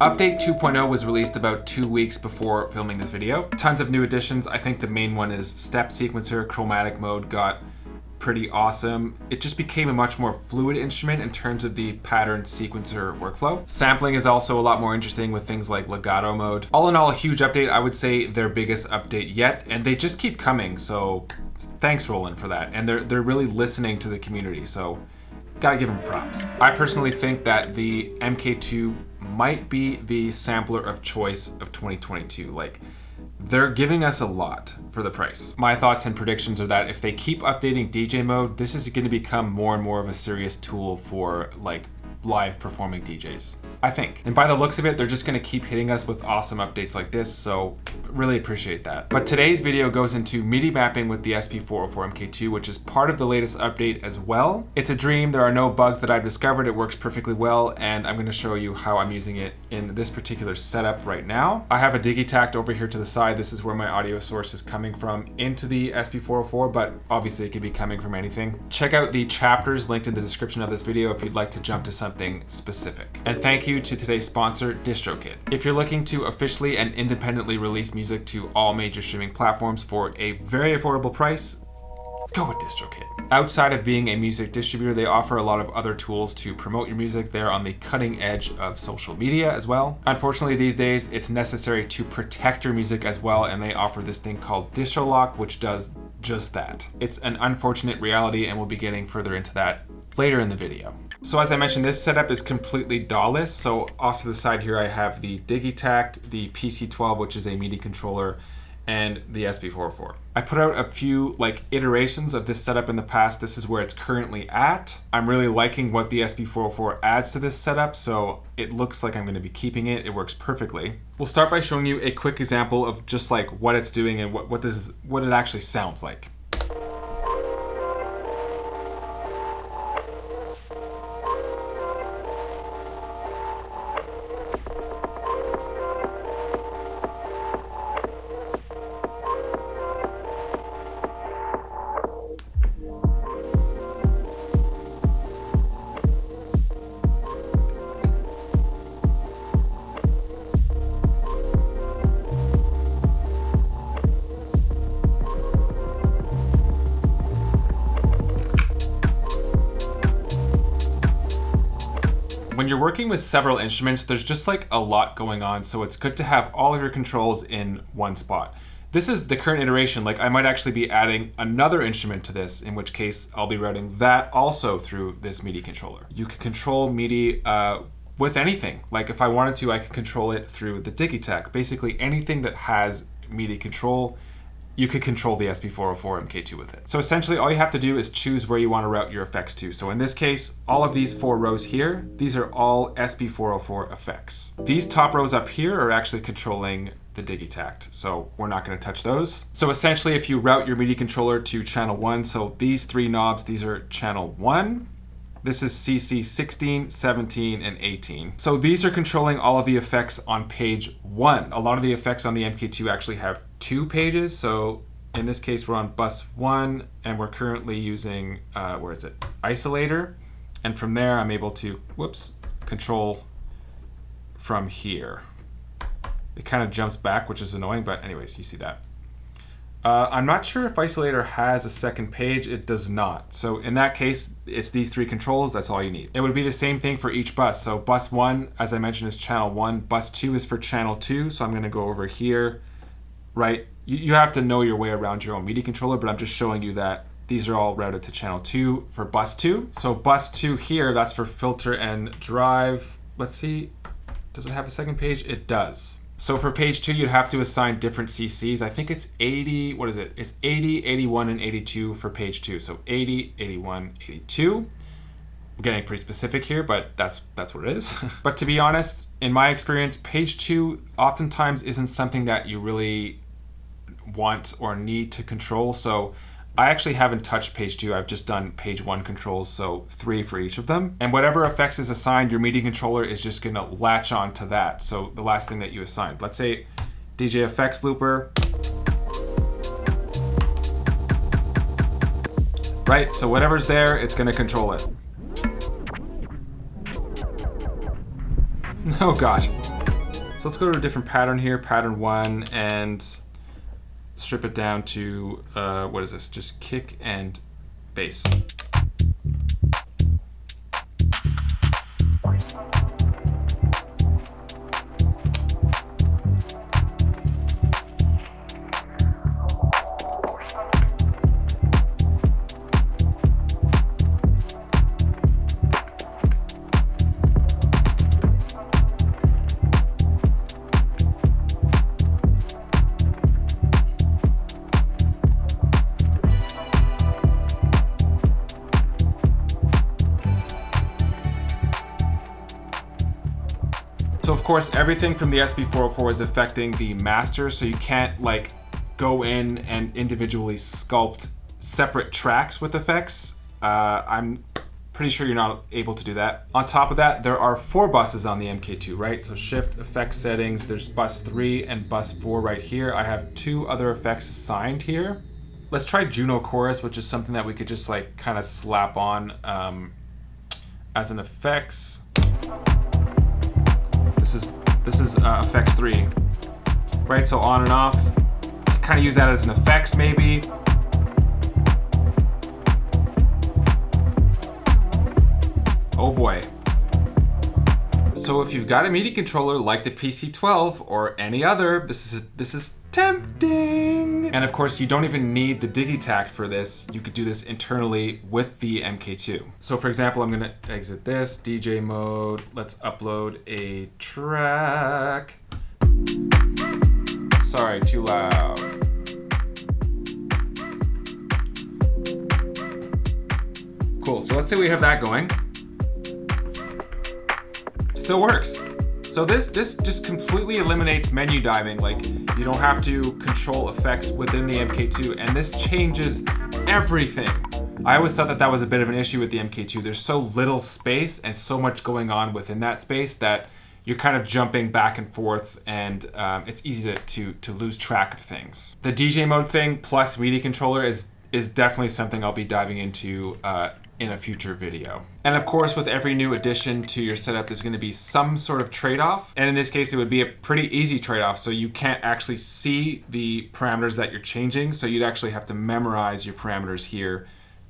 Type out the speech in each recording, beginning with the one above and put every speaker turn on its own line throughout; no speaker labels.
Update 2.0 was released about 2 weeks before filming this video. Tons of new additions. I think the main one is step sequencer, chromatic mode got pretty awesome. It just became a much more fluid instrument in terms of the pattern sequencer workflow. Sampling is also a lot more interesting with things like legato mode. All in all, a huge update. I would say their biggest update yet, and they just keep coming. So thanks, Roland, for that. And they're really listening to the community. So gotta give them props. I personally think that the MK2 might be the sampler of choice of 2022. Like, they're giving us a lot for the price. My thoughts and predictions are that if they keep updating DJ mode, this is going to become more and more of a serious tool for like live performing DJs, I think. And by the looks of it, they're just going to keep hitting us with awesome updates like this, so really appreciate that. But today's video goes into MIDI mapping with the SP-404 MK2, which is part of the latest update as well. It's a dream. There are no bugs that I've discovered. It works perfectly well, and I'm going to show you how I'm using it in this particular setup right now. I have a Digitact over here to the side. This is where my audio source is coming from into the SP-404, but obviously it could be coming from anything. Check out the chapters linked in the description of this video if you'd like to jump to something specific. And thank you to today's sponsor, DistroKid. If you're looking to officially and independently release music to all major streaming platforms for a very affordable price, go with DistroKid. Outside of being a music distributor, they offer a lot of other tools to promote your music. They're on the cutting edge of social media as well. Unfortunately, these days, it's necessary to protect your music as well, and they offer this thing called DistroLock, which does just that. It's an unfortunate reality, and we'll be getting further into that later in the video. So as I mentioned, this setup is completely dawless. So off to the side here, I have the Digitact, the PC12, which is a MIDI controller, and the SP-404. I put out a few like iterations of this setup in the past. This is where it's currently at. I'm really liking what the SP-404 adds to this setup, so it looks like I'm going to be keeping it. It works perfectly. We'll start by showing you a quick example of just like what it's doing and what it actually sounds like. When you're working with several instruments, there's just like a lot going on, so it's good to have all of your controls in one spot. This is the current iteration. Like, I might actually be adding another instrument to this, in which case I'll be routing that also through this MIDI controller. You can control MIDI with anything. Like, if I wanted to, I could control it through the Digitact. Basically anything that has MIDI control, you could control the SP-404 MK2 with it. So essentially all you have to do is choose where you want to route your effects to. So in this case, all of these 4 rows here, these are all SP-404 effects. These top rows up here are actually controlling the Digitact, so we're not going to touch those. So essentially if you route your MIDI controller to channel 1, so these 3 knobs, these are channel 1. This is CC 16, 17, and 18. So these are controlling all of the effects on page 1. A lot of the effects on the MK2 actually have 2 pages. So in this case, we're on bus 1, and we're currently using, where is it? Isolator. And from there, I'm able to, control from here. It kind of jumps back, which is annoying, but anyways, you see that. I'm not sure if Isolator has a second page. It does not. So in that case, it's these 3 controls. That's all you need. It would be the same thing for each bus. So bus 1, as I mentioned, is channel 1. Bus 2 is for channel 2. So I'm going to go over here, right? You have to know your way around your own MIDI controller, but I'm just showing you that these are all routed to channel 2 for bus 2. So bus 2 here, that's for filter and drive. Let's see. Does it have a second page? It does. So for page 2, you'd have to assign different CCs. I think it's 80, what is it? It's 80, 81, and 82 for page 2. So 80, 81, 82. I'm getting pretty specific here, but that's what it is. But to be honest, in my experience, page 2 oftentimes isn't something that you really want or need to control. So I actually haven't touched page 2. I've just done page 1 controls, so 3 for each of them. And whatever effects is assigned, your MIDI controller is just gonna latch on to that. So the last thing that you assigned. Let's say DJ effects looper. Right, so whatever's there, it's gonna control it. Oh God. So let's go to a different pattern here, pattern 1, and strip it down to, what is this? Just kick and bass. So of course, everything from the SP-404 is affecting the master, so you can't like go in and individually sculpt separate tracks with effects. I'm pretty sure you're not able to do that. On top of that, there are 4 buses on the MK2, right? So shift effect settings, there's bus 3 and bus 4 right here. I have 2 other effects assigned here. Let's try Juno Chorus, which is something that we could just like kind of slap on as an effects. This is effects 3, right? So on and off, kind of use that as an effects maybe. Oh boy. So if you've got a MIDI controller like the PC-12 or any other, this is tempting. And of course, you don't even need the DigiTact for this. You could do this internally with the MK2. So for example, I'm gonna exit this, DJ mode. Let's upload a track. Sorry, too loud. Cool, so let's say we have that going. Still works. So this just completely eliminates menu diving. Like, you don't have to control effects within the MK2, and this changes everything. I always thought that that was a bit of an issue with the MK2. There's so little space and so much going on within that space that you're kind of jumping back and forth, and it's easy to lose track of things. The DJ mode thing plus MIDI controller is definitely something I'll be diving into in a future video. And of course, with every new addition to your setup, there's gonna be some sort of trade-off. And in this case, it would be a pretty easy trade-off. So you can't actually see the parameters that you're changing. So you'd actually have to memorize your parameters here,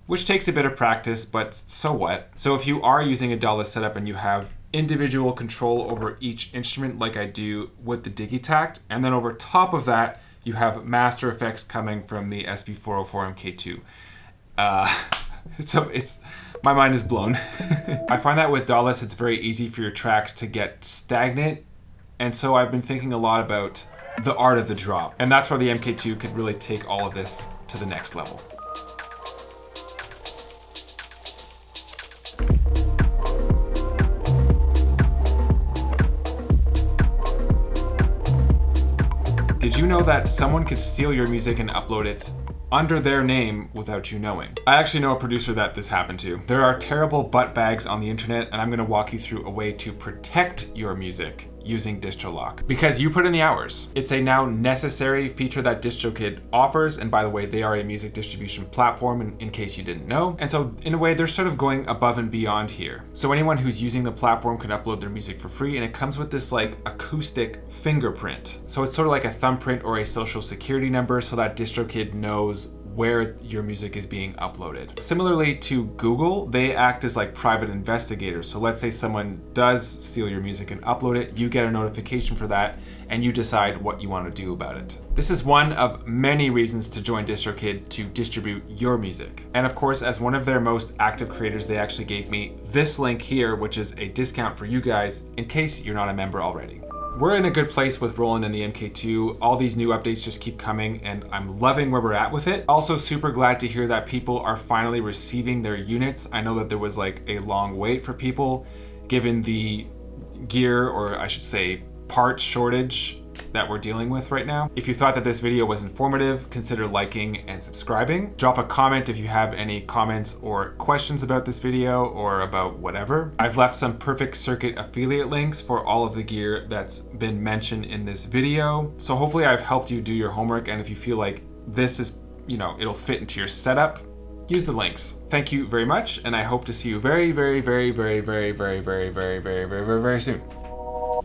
which takes a bit of practice, but so what? So if you are using a dawless setup and you have individual control over each instrument like I do with the DigiTact, and then over top of that, you have master effects coming from the SP-404 MK2. So my mind is blown. I find that with dawless, it's very easy for your tracks to get stagnant. And so I've been thinking a lot about the art of the drop. And that's where the MK2 could really take all of this to the next level. Did you know that someone could steal your music and upload it under their name without you knowing? I actually know a producer that this happened to. There are terrible butt bags on the internet, and I'm gonna walk you through a way to protect your music using DistroLock, because you put in the hours. It's a now necessary feature that DistroKid offers, and by the way, they are a music distribution platform in case you didn't know. And so in a way, they're sort of going above and beyond here. So anyone who's using the platform can upload their music for free, and it comes with this like acoustic fingerprint. So it's sort of like a thumbprint or a social security number so that DistroKid knows where your music is being uploaded. Similarly to Google, they act as like private investigators. So let's say someone does steal your music and upload it, you get a notification for that, and you decide what you want to do about it. This is one of many reasons to join DistroKid to distribute your music. And of course, as one of their most active creators, they actually gave me this link here, which is a discount for you guys in case you're not a member already. We're in a good place with rolling in the MK2. All these new updates just keep coming, and I'm loving where we're at with it. Also super glad to hear that people are finally receiving their units. I know that there was like a long wait for people given the gear, or I should say parts shortage that we're dealing with right now. If you thought that this video was informative, consider liking and subscribing. Drop a comment if you have any comments or questions about this video or about whatever. I've left some Perfect Circuit affiliate links for all of the gear that's been mentioned in this video. So hopefully I've helped you do your homework, and if you feel like this is, it'll fit into your setup, use the links. Thank you very much, and I hope to see you very, very, very, very, very, very, very, very, very, very, very, very soon.